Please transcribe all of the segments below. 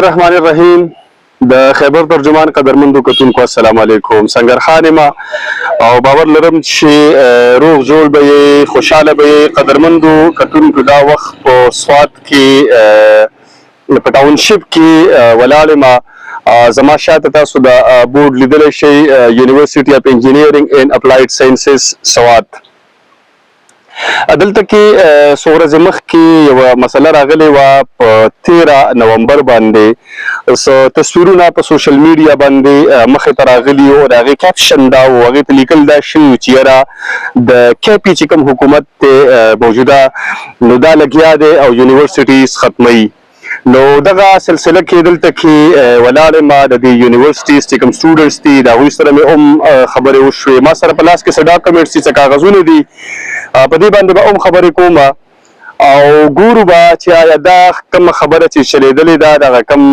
الرحمن الرحیم د خیبر ترجمان قدرمندو کتونکو السلام علیکم. سنگرخان ما او باور لرم چې روغ جوړ به خوشاله به قدرمندو کتونکو دا وخت په سوات کې په ټاونشپ کې ولاړ ما زما شاته تاسو د بورډ لیدل شي یونیورسيټي اف انجینیرینګ اینڈ اپلایډ ساينسز سوات. دلته کې څو ورځې مخکې یوه مسله راغلې وه په 13 نومبر باندې څه تصویرونه په سوشل میډیا باندې مخې ته راغلي وو. د هغې کیپشن دا و، هغې ته لیکل دا شوي وو چې یاره د KP چې کوم حکومت دی موجوده نو دا لګیا دی او یونیورسټیز ختموي. نو دغه سلسله کې دلته کې ولاړ ما د دې یونیورسټیز چې کوم سټوډنټس دي د هغوی سره مې هم خبرې وشوې. ما سره په لاس کې څه ډاکومنټس دي، څه کاغذونه دي، په دې باندې به هم خبرې کوم او ګورو به چې آیا دا کومه خبره چې چلېدلې ده دغه کوم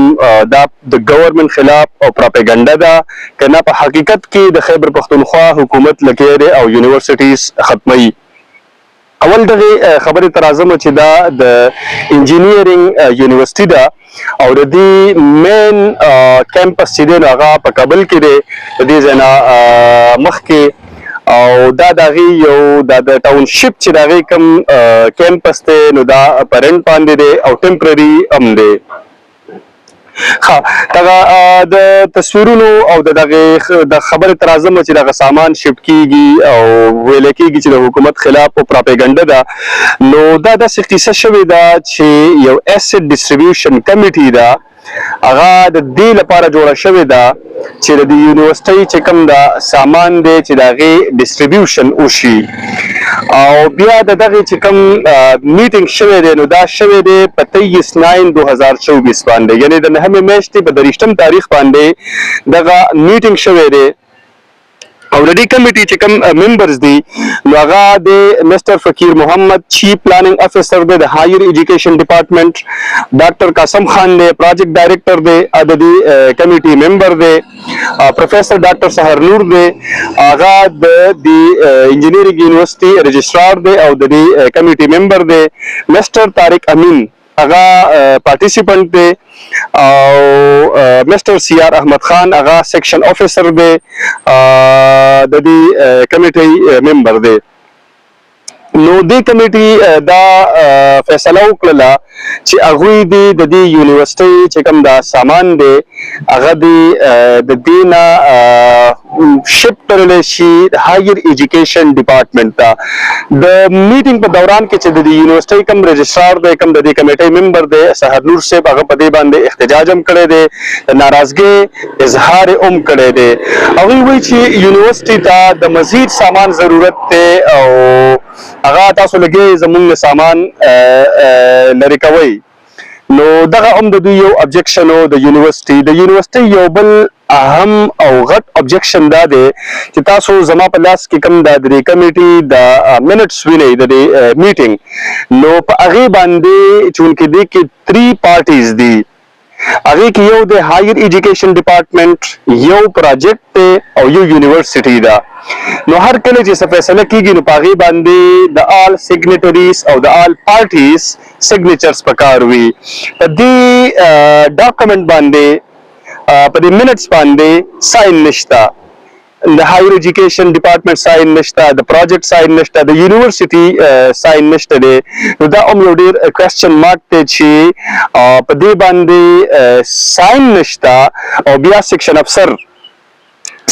دا د ګورنمنټ خلاف او پراپیګنډه ده که نه په حقیقت کې د خیبر پښتونخوا حکومت لګیا دی او یونیورسټیز ختموي. اول دغه خبرې ته راځم چې دا د انجینیرینګ یونیورسيټي ده او د دې مین کیمپس چې دی نو هغه په کابل کې دی. د دې ځای نه مخکې او دا د هغې یو د ټاونشپ چې د هغې کوم کیمپس دی نو دا په رنټ باندې دی او ټمپرري هم دی. دغه د تصویرونو او د دغې د خبرې ته راځم چې دغه سامان شپ کېږي او ویلی کېږي چې د حکومت خلاف او پراپیګنډه ده. نو دا داسې قصه شوې ده چې یو ایسټ ډسټریبیوشن کمیټي ده، هغه د دې لپاره جوړه شوې ده چې د یونیورسټۍ چې کوم د سامان دی چې د هغې ډسټریبیوشن وشي. او بیا د دغې چې کوم میټینګ شوی دی نو دا شوی دی په 23/9/2024 باندې، یعنې د 9مې میاشتې په 23 تاریخ باندې دغه میټینګ شوی دی. او د دې کمیټي چې کوم ممبرز دي نو هغه د مسټر فقیر محمد چیف پلاننګ افیسر دی د هایر ایجوکیشن ډپارټمنټ، ډاکټر قاسم خان دی پروجیکټ ډایرکټر دی د دې کمیټي ممبر دی، پروفیسر ډاکټر سحر نور دی هغه د انجینیرینګ یونیورسيټي رجسټرار دی او د دې کمیټي ممبر دی، مسټر طارق امین هغه پارټیسیپنټ دی او مسټر CR احمد خان هغه سیکشن افیسر دی د دې کمیټي ممبر دی. نو دې کمیټي دا فیصله وکړله چې هغوی د دې یونیورسيټۍ چې کوم دا سامان دی هغه د دې نه شپ کړلی شي هایر ایجوکیشن ډپارټمنټ ته. د میټینګ په دوران کې چې د دې یونیورسيټۍ کوم رجسټرار دی کوم د دې کمیټۍ ممبر دی سحر نور صاحب هغه په دې باندې احتجاج هم کړی دی، د ناراضګۍ اظهار یې هم کړی دی. هغوی وایي چې یونیورسيټۍ ته د مزید سامان ضرورت دی او هغه تاسو لګي زمونږ سامان لرې کوئ. نو دغه هم د دوی یو ابجیکشن و د یونیورسيټۍ یو بل اهم او غټ ابجیکشن دا دی چې تاسو زما په لاس کې کوم د دې کمیټي د منټس وینئ د دې میټینګ نو په هغې باندې چونکې دې کې 3 پارټیز دي، هغې کې یو د هایر ایجوکیشن ډپارټمنټ، یو پروجیکټ دی او یو یونیورسيټي ده. نو هر کله چې څه فیصله کېږي نو په هغې باندې د آل سیګنیټریز او د آل پارټیز سیګنیچرز پکار وي. په دې ډاکومنټ باندې په دې منټس باندې ساين نشته، د هایر ایجوکیشن ډپارټمنټ ساين نشته، د پروجیکټ ساين نشته، د یونیورسيټي ساين نشته دی. نو دا هم یو ډېر کوېسچن مارک دی چې په دې باندې ساين نشته. او بیا سیکشن افسر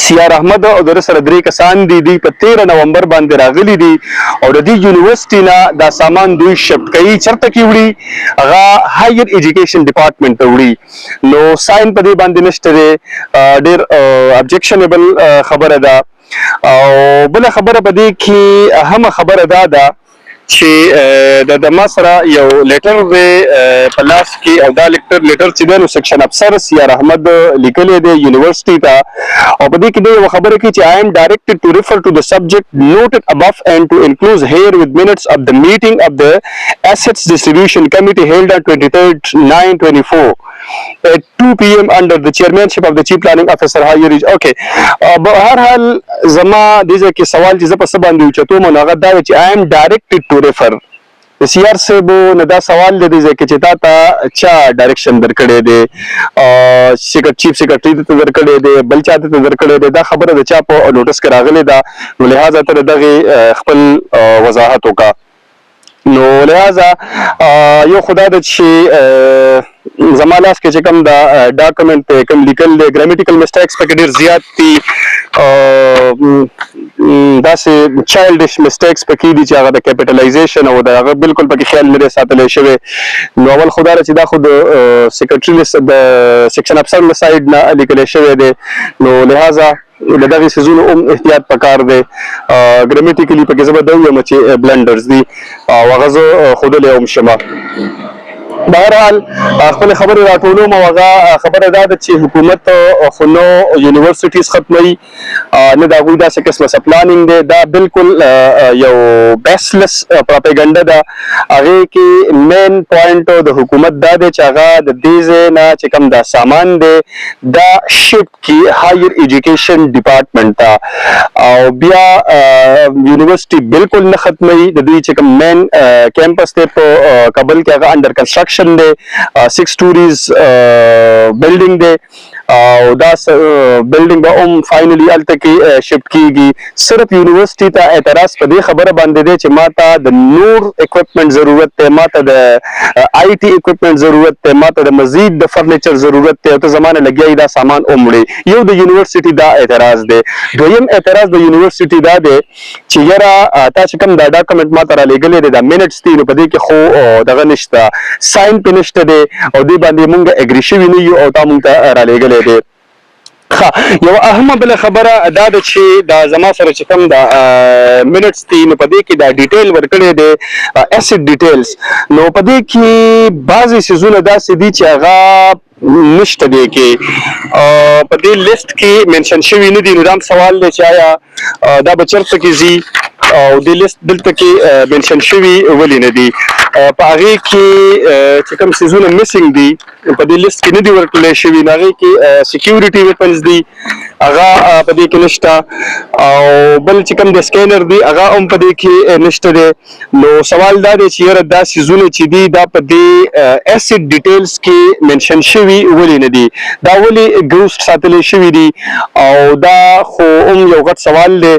CR احمد او د سره 3 کسان دي، دوی په 13 نومبر باندې راغلي دي او د دې یونیورسيټي نه دا سامان دوی شفټ کوي چرته کې وړي هغه هایر ایجوکیشن ډپارټمنټ ته وړي. نو ساين په دې باندې نشته دی، ډېر ابجیکشنبل خبره ده. او بله خبره په دې کې اهمه خبره دا ده چې د ما سره یو لیټر دی په لاس کې او دا لیټر چې دی نو سیکشن افسر CR احمد لیکلی دی یونیورسيټي ته او په دې کې دی یوه خبره کوي چې I am directed to refer to the subject noted above and to enclose here with minutes of the meeting of the assets distribution committee held on 23/9/24 at 2 PM under the chairmanship of the chief planning officer higher okay. بهر حال زما دې ځای کې سوال چې زه په څه باندې اوچتوم نو هغه دا دی چې I am directed to refer د سی آر صاحب نه دا سوال دی چې تا ته چا ډایرکشن درکړی دی چیف سیکرټري ته درکړی دی بل چا ته درکړی دی دا خبره د چا په نوټس کې راغلې ده نو لہذا ته دغه خپل وضاحت وکړه نو لہذا یو خدا د چې زما لاس کې چې کوم دا ډاکومنټ کوم لیکل دی ګرامیټیکل مسټیکس پکې ډېر زیات دي داسې چایلډش مسټیکس پکې دي چې هغه د کیپټلایزیشن او د هغه بالکل پکې خیال نه دی ساتلی شوی نو اول خو دا چې دا خو د سیکرټري د سیکشن افسر له سایډ نه لیکلی شوی دی نو لہذا د دغه سيزونو احتیاط پکار دی ګرامیټیکلی پکې زه به دا ووایم چې بلنډرز دي او هغه زه ښودلی هم شمه بهرحال خپل خبرې راټولوم او هغه خبره دا ده چې حکومت خو نو یونیورسټیز ختموي نه د هغوی داسې قسمه څه پلانینګ دی دا بالکل یو بیسلس پراپیګنډه ده هغې کې مین پوینټ د حکومت دا دی چې هغه د دې ځای نه چې کوم دا سامان دی دا شفټ کړي هایر ایجوکیشن ډپارټمنټ ته او بیا یونیورسټي بالکل نه ختموي د دوی چې کوم مین کیمپس دی په کابل کې هغه انډر کنسټرکشن دی 6 stories بلډینګ دی او دا بلډینګ به هم فاینلی هلته کې شفټ کیږي صرف یونیورسټي ته اعتراض په دې خبره باندې دی چې ما ته د نور اکوپمنټ ضرورت دی ما ته د آی ټي اکوپمنټ ضرورت دی ما ته د مزید د فرنیچر ضرورت دی او ته زما نه لګیا دا سامان هم وړي یو د یونیورسټي دا اعتراض دی دویم اعتراض د یونیورسټي دا دی چې یاره تا چې کوم دا ډاکومنټ ما ته رالیږلی دی دا منټس دي نو په دې کې خو دغه نشته ساین پې نشته دی او دې باندې مونږ اګري شوي نه یو او تا مونږ ته رالیږلی دی یو اهمه بله خبره دا ده چې دا زما سره چې کوم دا منټس دي نو په دې کې دا ډیټیل ورکړی دی اسید ډیټیلز نو په دې کې بعضې څیزونه داسې دي چې هغه نشته دی کې په دې لیست کې منشن شوي نه دي نو دا هم سوال دی چې آیا دا به چېرته کې ځي او د لیست دلته کې منشن شوي ولې نه دي په هغې کې چې کوم څیزونه مسینګ دي په دې لیست کې نه دي ورکړلی شوي نو هغې کې سیکیورټي ویپنز دي هغه په دې کې نشته او بل چې کوم د سکینر دي هغه هم په دې کې نشته دی نو سوال دا دی چې یاره دا څیزونه چې دي دا په دې اسید ډیټیلز کې منشن شوي ولې نه دي دا ولې ګوسټ ساتلی شوي دي او دا خو هم یو غټ سوال دی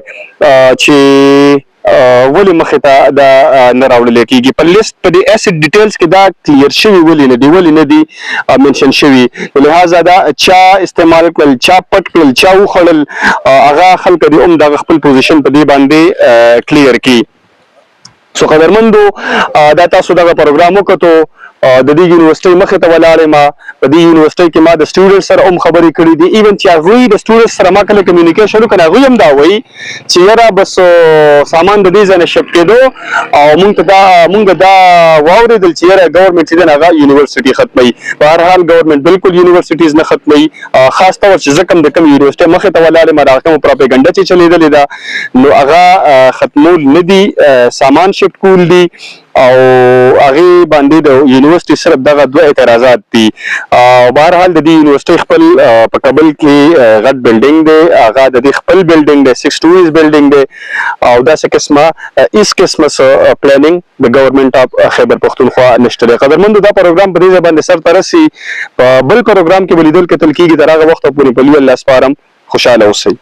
چې ولې مخې ته دا نه راوړلی کېږي په لیست په دې اسید ډیټیلز کې دا کلیر شوي ولې نه دي منشن شوي لہذا دا چا استعمال کړل چا پټ کړل چا وخوړل هغه خلک دې هم دغه خپل پوزیشن په دې باندې کلیر کړي سو قدرمندو دا تاسو دغه پروګرام وکتو د دې یونیورسټۍ مخې ته ولاړ یم په دې یونیورسټۍ کې ما د سټوډنټ سره هم خبرې کړي دي ایون چې هغوی د سټوډنټ سره ما کله کمیونیکیشن وکړ هغوی هم دا وایي چې یاره بس سامان د دې ځای نه شفټ کېدو او مونږ دا واورېدل چې یاره ګورنمنټ چې دی هغه یونیورسټي ختموي په هر حال ګورنمنټ بالکل یونیورسټیز نه ختموي خاص طور چې زه کوم د کوم یونیورسټۍ مخې ته ولاړ یم هغه کومه پراپیګنډه چې چلېدلې ده نو هغه ختمول نه دي سامان شفټ کول دي او هغې باندې د یونیورسټي صرف دغه دوه اعتراضات دي بهرحال د دې یونیورسټۍ خپل په کابل کې غټ بلډینګ دی هغه د دې خپل بلډینګ دی 6 stories بلډینګ دی او داسې قسمه هېڅ قسمه پلانینګ د ګورنمنټ اف خیبر پښتونخوا نشته دی قدرمندو دا پروګرام په دې ځای باندې سرته رسي په بل پروګرام کې به لیدل کتل کېږي تر هغه وخته پورې په لوی الله سپارم خوشحاله اوسئ